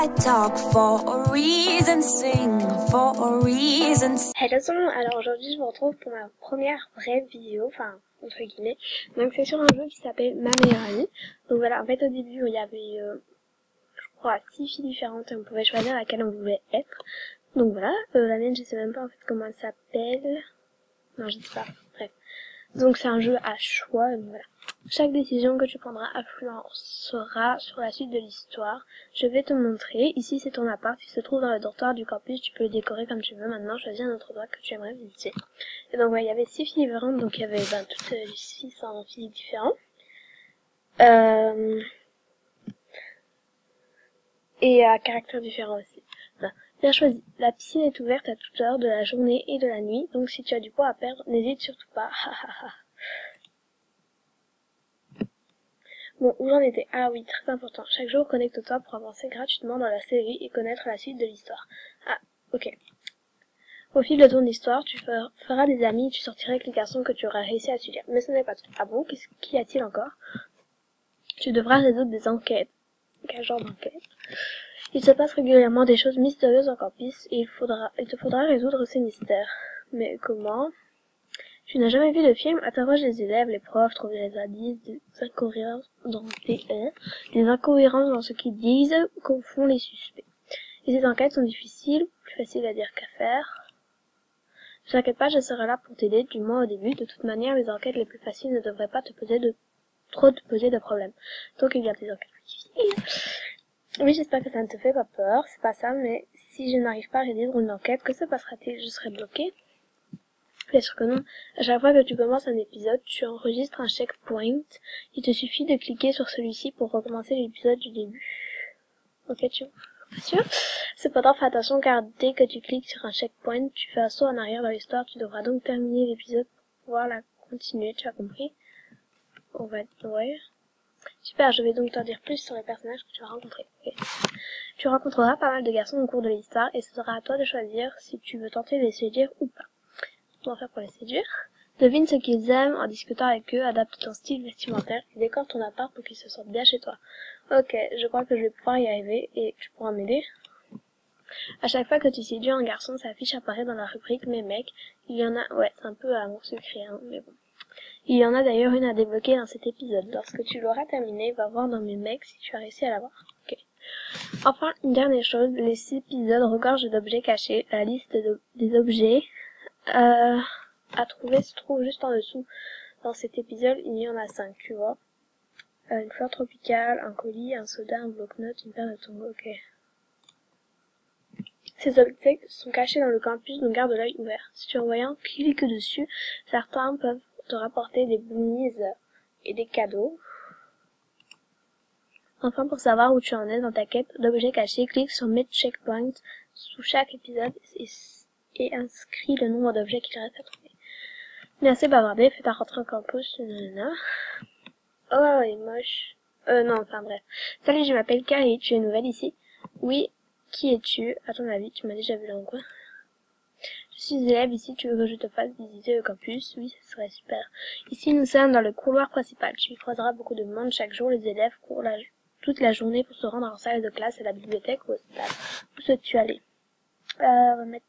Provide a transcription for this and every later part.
I talk for a reason, sing for a reason. Hello tout le monde, alors aujourd'hui je vous retrouve pour ma première vraie vidéo, enfin entre guillemets. Donc c'est sur un jeu qui s'appelle Ma meilleure amie. Donc voilà, en fait au début il y avait je crois 6 filles différentes et on pouvait choisir laquelle on voulait être. Donc voilà, la mienne je sais même pas en fait comment elle s'appelle. Non je sais pas, bref. Donc c'est un jeu à choix, donc voilà. Chaque décision que tu prendras influencera sur la suite de l'histoire. Je vais te montrer. Ici c'est ton appart, il se trouve dans le dortoir du campus, tu peux le décorer comme tu veux. Maintenant choisis un autre endroit que tu aimerais visiter. Et donc ouais, il y avait 6 filles différentes, donc il y avait toutes les 6 en physique différents. Et à caractères différents aussi. Voilà. Bien choisi. La piscine est ouverte à toute heure de la journée et de la nuit, donc si tu as du poids à perdre, n'hésite surtout pas. Bon, où j'en étais? Ah oui, très important. Chaque jour, connecte-toi pour avancer gratuitement dans la série et connaître la suite de l'histoire. Ah, ok. Au fil de ton histoire, tu feras des amis et tu sortiras avec les garçons que tu auras réussi à suivre. Mais ce n'est pas tout. Ah bon, qu'y a-t-il encore? Tu devras résoudre des enquêtes. Quel genre d'enquête? Il se passe régulièrement des choses mystérieuses en campus et il te faudra résoudre ces mystères. Mais comment? Tu n'as jamais vu de film? Interroge les élèves, les profs, trouve des indices, des incohérences dans ce qu'ils disent, confond les suspects. Et ces enquêtes sont difficiles, plus faciles à dire qu'à faire. Ne t'inquiète pas, je serai là pour t'aider, du moins au début. De toute manière, les enquêtes les plus faciles ne devraient pas te poser de problèmes. Donc il y a des enquêtes plus difficiles. Oui, j'espère que ça ne te fait pas peur, c'est pas ça, mais si je n'arrive pas à résoudre une enquête, que se passera-t-il? Je serai bloquée? Bien sûr que non. À chaque fois que tu commences un épisode, tu enregistres un checkpoint. Il te suffit de cliquer sur celui-ci pour recommencer l'épisode du début. Ok, tu es sûr? Cependant, fais attention car dès que tu cliques sur un checkpoint, tu fais un saut en arrière dans l'histoire. Tu devras donc terminer l'épisode pour pouvoir la continuer. Tu as compris? Ouais. Super, je vais donc t'en dire plus sur les personnages que tu vas rencontrer. Okay. Tu rencontreras pas mal de garçons au cours de l'histoire et ce sera à toi de choisir si tu veux tenter de les séduire ou pas. Comment faire pour les séduire? Devine ce qu'ils aiment en discutant avec eux, adapte ton style vestimentaire et décore ton appart pour qu'ils se sentent bien chez toi. Ok, je crois que je vais pouvoir y arriver et tu pourras m'aider. À chaque fois que tu séduis un garçon, sa fiche apparaît dans la rubrique Mes mecs. Il y en a, ouais, c'est un peu amour secret, hein, mais bon. Il y en a d'ailleurs une à débloquer dans cet épisode. Lorsque tu l'auras terminé, va voir dans Mes mecs si tu as réussi à l'avoir. Ok. Enfin, une dernière chose, les épisodes regorgent d'objets cachés. La liste des objets à trouver se trouve juste en dessous. Dans cet épisode, il y en a 5, tu vois. Une fleur tropicale, un colis, un soda, un bloc-notes, une paire de tongs. Ok. Ces objets sont cachés dans le campus, donc garde l'œil ouvert. Si tu en vois un, clique dessus. Certains peuvent te rapporter des bonus et des cadeaux. Enfin, pour savoir où tu en es dans ta quête d'objets cachés, clique sur Mes checkpoints sous chaque épisode et inscris le nombre d'objets qu'il reste à trouver. Mais assez bavardé, fais ta rentrée au campus, nanana. Oh, elle est moche. Non, enfin bref. Salut, je m'appelle Carrie, tu es nouvelle ici? Oui, qui es-tu? À ton avis, tu m'as déjà vu là ou quoi? Je suis élève ici, tu veux que je te fasse visiter le campus? Oui, ce serait super. Ici, nous sommes dans le couloir principal. Tu y croiseras beaucoup de monde chaque jour. Les élèves courent toute la journée pour se rendre en salle de classe, à la bibliothèque ou au stade. Où souhaites-tu aller? On va mettre...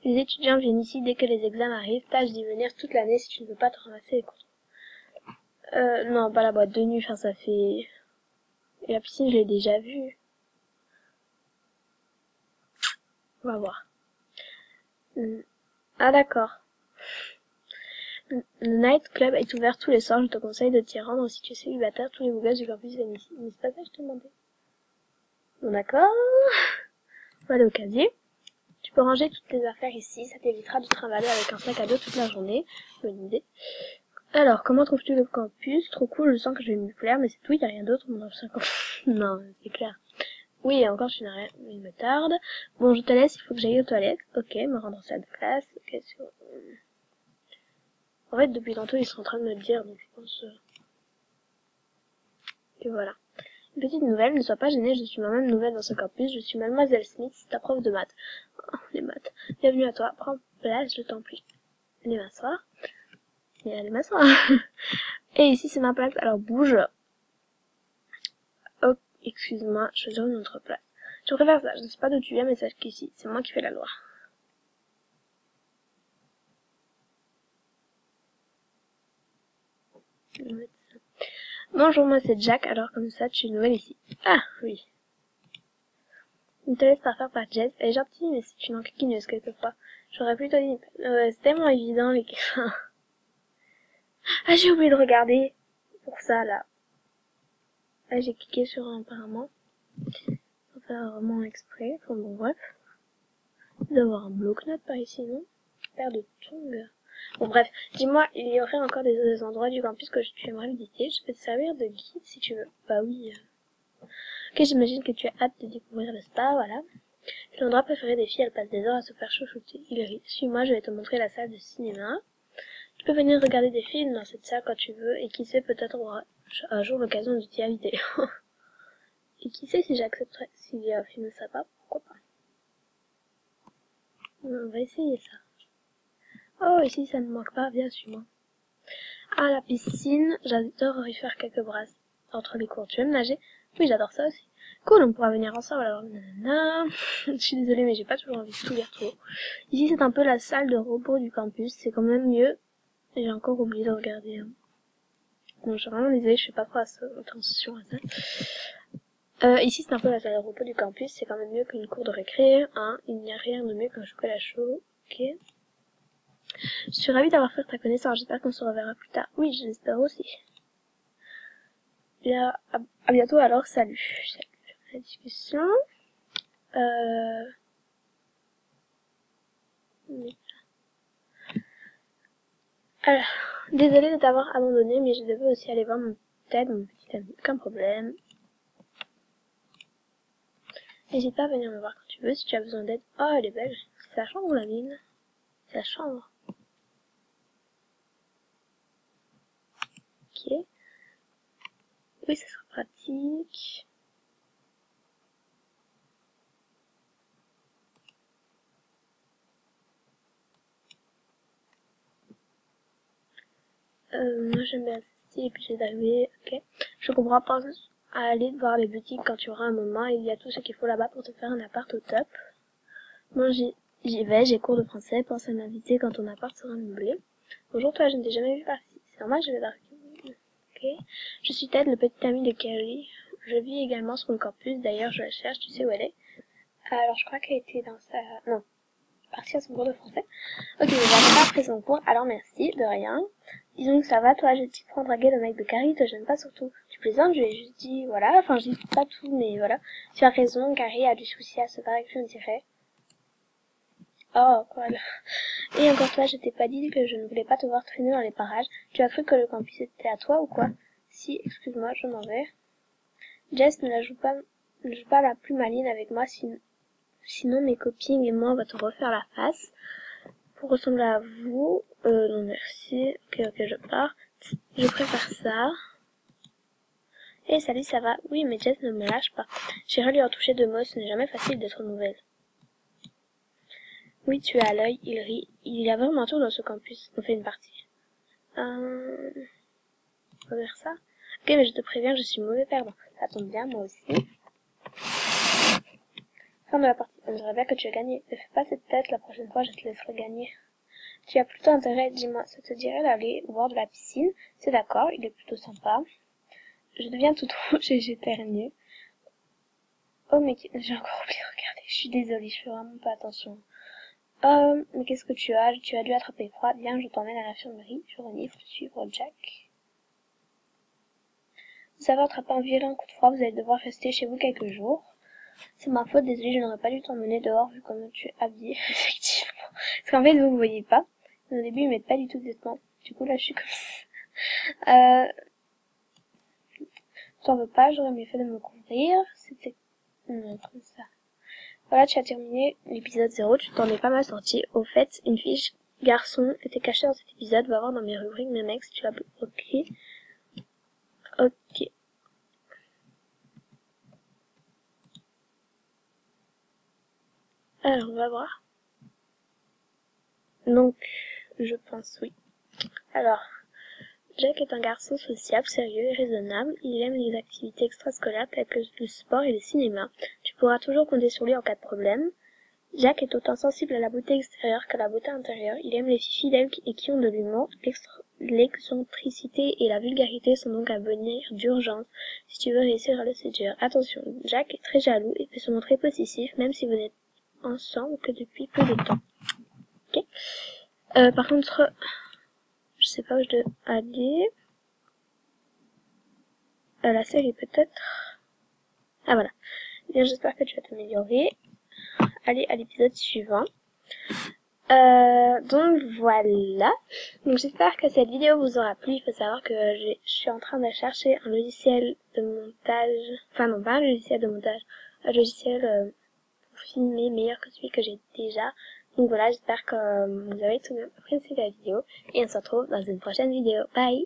Les étudiants viennent ici dès que les examens arrivent. Tâche d'y venir toute l'année si tu ne veux pas te ramasser les contrôles. Non, pas la boîte de nuit, enfin ça fait... Et la piscine, je l'ai déjà vue. On va voir. Ah d'accord. Le night club est ouvert tous les soirs, je te conseille de t'y rendre si tu es célibataire, tous les beaux gosses du campus viennent ici. Mais c'est pas ça que je te demandais. Bon d'accord. On va aller au casier. Tu peux ranger toutes tes affaires ici, ça t'évitera de trimballer avec un sac à dos toute la journée. Bonne idée. Alors, comment trouves-tu le campus? Trop cool, je sens que je vais m'y plaire, mais c'est tout, y a rien d'autre, mon ancien campus. Non, c'est clair. Oui, et encore, tu n'as rien, il me tarde. Bon, je te laisse, il faut que j'aille aux toilettes. Ok, me rendre en salle de classe. Ok, en fait, depuis tantôt, ils sont en train de me le dire, donc je pense que voilà. Une petite nouvelle, ne sois pas gênée, je suis moi-même nouvelle dans ce campus, je suis Mademoiselle Smith, ta prof de maths. Oh, les maths. Bienvenue à toi, prends place, je t'en prie. Allez m'asseoir. Et allez m'asseoir. Et ici, c'est ma place, alors bouge. Oh, Excuse-moi, choisir une autre place. Je préfère ça, je ne sais pas d'où tu viens, mais sache qu'ici, c'est moi qui fais la loi. Bonjour, moi c'est Jack, alors comme ça, tu es nouvelle ici. Ah, oui. Ne te laisse pas faire par Jess, elle est gentille, mais c'est une enquiquineuse quelquefois. J'aurais plutôt dit... c'est tellement évident, les... Ah, j'ai oublié de regarder pour ça, là. Ah, j'ai cliqué sur un apparemment. Sans faire vraiment exprès, enfin bon, bref. D'avoir un bloc-notes par ici, non? Paire de tongs. Bon, bref, dis-moi, il y aurait encore des endroits du campus que tu aimerais visiter. Je peux te servir de guide si tu veux. Bah oui. Ok, j'imagine que tu as hâte de découvrir le spa, voilà. C'est l'endroit préféré des filles, elles passent des heures à se faire chouchouter. Hilary, suis-moi, je vais te montrer la salle de cinéma. Tu peux venir regarder des films dans cette salle quand tu veux, et qui sait, peut-être aura un jour l'occasion de t'y inviter. Et qui sait si j'accepterais, s'il y a un film sympa, pourquoi pas. On va essayer ça. Oh, ici ça ne manque pas, viens, suis-moi. Ah, la piscine, j'adore y faire quelques brasses entre les cours. Tu aimes nager? Oui, j'adore ça aussi. Cool, on pourra venir ensemble alors. Nanana. Je suis désolée, mais j'ai pas toujours envie de tout lire trop. Ici, c'est un peu la salle de repos du campus. C'est quand même mieux. J'ai encore oublié de regarder. Bon, je suis vraiment désolée, je fais pas trop attention à ça. Ici, c'est un peu la salle de repos du campus. C'est quand même mieux qu'une cour de récré. Hein. Il n'y a rien de mieux qu'un chocolat chaud. Ok. Je suis ravie d'avoir fait ta connaissance. J'espère qu'on se reverra plus tard. Oui, j'espère aussi. Bien, à bientôt alors. Salut. Salut. La discussion. Alors, désolée de t'avoir abandonné, mais je devais aussi aller voir mon petit ami. Aucun problème. N'hésite pas à venir me voir quand tu veux, si tu as besoin d'aide. Oh, elle est belle. C'est sa chambre ou la mine? C'est la chambre. Ok. Oui, ça sera pratique. Moi j'aime bien ce style et puis j'ai d'arriver. Ok. Je comprends pas à aller voir les boutiques quand tu auras un moment. Il y a tout ce qu'il faut là-bas pour te faire un appart au top. Bon, j'y vais, j'ai cours de français. Pense à m'inviter quand ton appart sera meublé. Bonjour toi, je ne t'ai jamais vu par ici. C'est normal, je vais voir. Ok. Je suis Ted, le petit ami de Carrie. Je vis également sur le campus. D'ailleurs, je la cherche. Tu sais où elle est? Alors, je crois qu'elle était dans sa... Non. Partie à son cours de français. Ok, je n'avais pas pris son cours, alors merci, de rien. Disons que ça va, toi, j'ai t'y prends draguer le mec de Carrie, te gêne pas surtout. Tu plaisantes, je lui ai juste dit, voilà, enfin, je dis pas tout, mais voilà. Tu as raison, Carrie a du souci à se paraître, je dirais. Oh, voilà. Et encore toi, je t'ai pas dit que je ne voulais pas te voir traîner dans les parages. Tu as cru que le campus était à toi ou quoi? Si, excuse-moi, je m'en vais. Jess ne joue pas la plus maline avec moi, sinon mes copines et moi on va te refaire la face. Pour ressembler à vous, non merci. Ok, je pars. Je préfère ça. Eh, salut, ça va? Oui, mais Jess ne me lâche pas. J'irai lui en toucher deux mots, ce n'est jamais facile d'être nouvelle. Oui, tu as l'œil, il rit. Il y a vraiment tout dans ce campus. On fait une partie. On va faire ça? Ok, mais je te préviens, je suis mauvais perdant. Ça tombe bien, moi aussi. Fin de la partie. On dirait bien que tu as gagné. Ne fais pas cette tête, la prochaine fois je te laisserai gagner. Tu as plutôt intérêt, dis-moi, ça te dirait d'aller voir de la piscine? C'est d'accord, il est plutôt sympa. Je deviens tout rouge et j'éternue. Oh, mais j'ai encore oublié de regarder. Je suis désolée, je fais vraiment pas attention. Mais qu'est-ce que tu as? Tu as dû attraper froid. Viens, je t'emmène à l'infirmerie. Je renifle, suivre Jack. Vous avez attrapé un violent coup de froid, vous allez devoir rester chez vous quelques jours. C'est ma faute, désolée, je n'aurais pas dû t'emmener dehors vu comment tu es habillée, effectivement. Parce qu'en fait, vous voyez pas. Au début, ils mettent pas du tout de vêtements. Du coup, là, je suis comme ça. T'en veux pas, j'aurais mieux fait de me couvrir. C'était... Non, comme ça. Voilà, tu as terminé l'épisode 0, tu t'en es pas mal sorti. Au fait, une fiche garçon était cachée dans cet épisode, va voir dans mes rubriques, mes mecs, si tu l'as... Ok. Ok. Alors, on va voir. Donc, je pense oui. Alors, Jack est un garçon sociable, sérieux et raisonnable. Il aime les activités extrascolaires telles que le sport et le cinéma. Tu pourras toujours compter sur lui en cas de problème. Jack est autant sensible à la beauté extérieure qu'à la beauté intérieure. Il aime les filles fidèles et qui ont de l'humour. L'excentricité et la vulgarité sont donc à venir d'urgence si tu veux réussir à le séduire. Attention, Jack est très jaloux et peut se montrer possessif même si vous n'êtes ensemble que depuis peu de temps. Ok. Par contre, je sais pas où je dois aller. La série peut-être. Ah voilà. Bien, j'espère que tu vas t'améliorer. Allez à l'épisode suivant. Donc voilà. Donc j'espère que cette vidéo vous aura plu. Il faut savoir que je suis en train de chercher un logiciel de montage. Enfin non, pas un logiciel de montage. Un logiciel pour filmer meilleur que celui que j'ai déjà. Donc voilà, j'espère que vous avez tout bien apprécié la vidéo. Et on se retrouve dans une prochaine vidéo. Bye!